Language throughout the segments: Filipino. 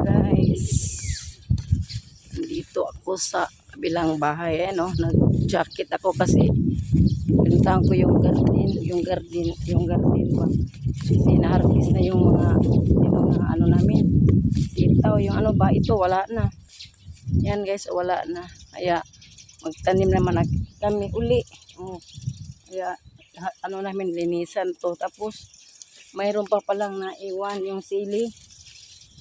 Guys, dito ako sa kabilang bahay, no? Nag-jacket ako kasi pinuntahan ko yung garden ba. Kasi na-harvest na yung mga ano namin. Sitaw, yung ano ba, ito wala na. Yan guys, wala na. Kaya magtanim naman kami uli. Kaya ano namin, linisan to. Tapos mayroon pa palang naiwan yung sili.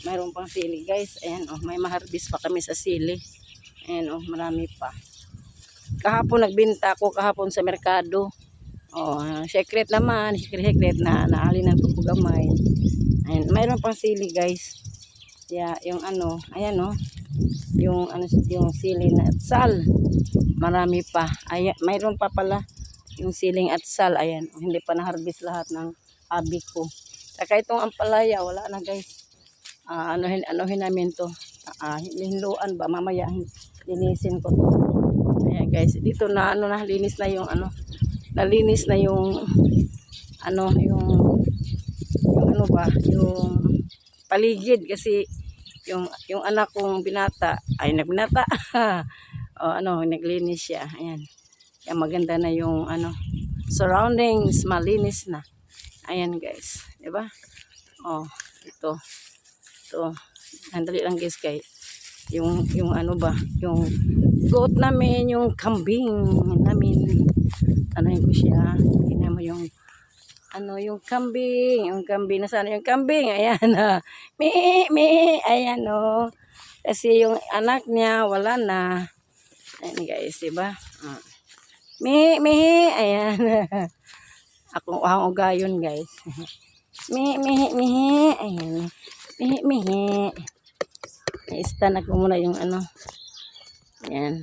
Mayroon pang sili guys. Ayan may maharbis pa kami sa sili. Ayan marami pa. Kahapon nagbenta ako kahapon sa merkado. Secret naman, secret na naalinan ko po gamay. Ayan, mayroon pang sili guys. Kaya yung ayan yung sili na atsal. Marami pa. Ayan, mayroon pa pala yung siling atsal. Ayan, hindi pa na-harvest lahat ng abi ko. Saka itong ampalaya, wala na guys. Anuhin namin to. Hinluan ba? Mamaya linisin ko to. Ayan guys, dito na linis na yung nalinis na yung yung paligid kasi yung anak kong binata ay nagbinata. Naglinis siya. Ayan. Kaya maganda na yung surroundings, malinis na. Ayan guys, 'di ba? Ito. Handali lang guys kay yung yung goat namin, yung kambing namin. Tanayin ko siya. Tingnan mo yung yung kambing, nasaan yung kambing? Ayan. Ayan kasi yung anak niya wala na. Ayan guys, diba? Ayan. Akong ugayon guys. Ayan. I-stand ako muna yung Ayan.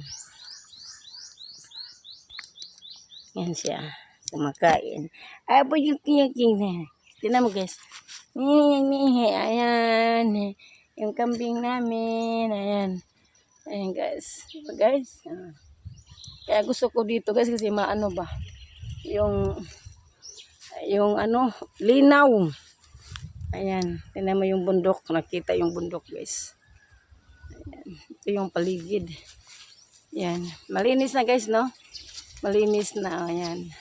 Yan siya. Kumakain. Abo yung king na. Tingnan mo guys. Ayan. Yung kambing namin. Ayan. Ayan guys. Guys. Kaya gusto ko dito guys kasi maano ba. Yung linaw. Ayan. Tingnan mo yung bundok. Nakita yung bundok guys. Ayan. Ito yung paligid. Ayan. Malinis na guys no. Malinis na. Ayan.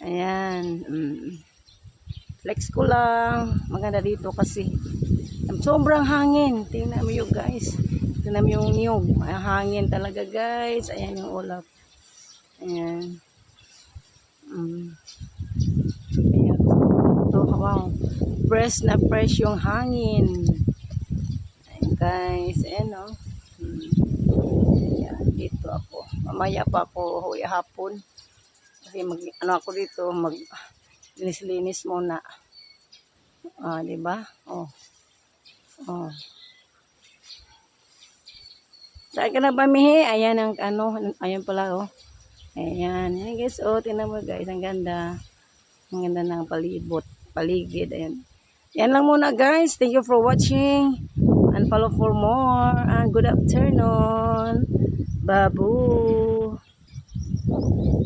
Ayan. Flex ko lang. Maganda dito kasi sobrang hangin. Tingnan mo yung guys. Tingnan mo yung niyog. Hangin talaga guys. Ayan yung ulap. Ayan. Ayan. Ito, wow. Fresh na fresh yung hangin. Ayan guys. Ayan Ayan. Dito ako. Mamaya pa ako hapon. Kasi ako dito, linis muna. Diba? Saan ka na ba, Mihi? Ayan ang ayan pala, Ayan. Ayan guys, tingnan mo guys, ang ganda. Ang ganda ng paligid, ayan. Yan lang muna guys. Thank you for watching. And follow for more. And good afternoon. Babu.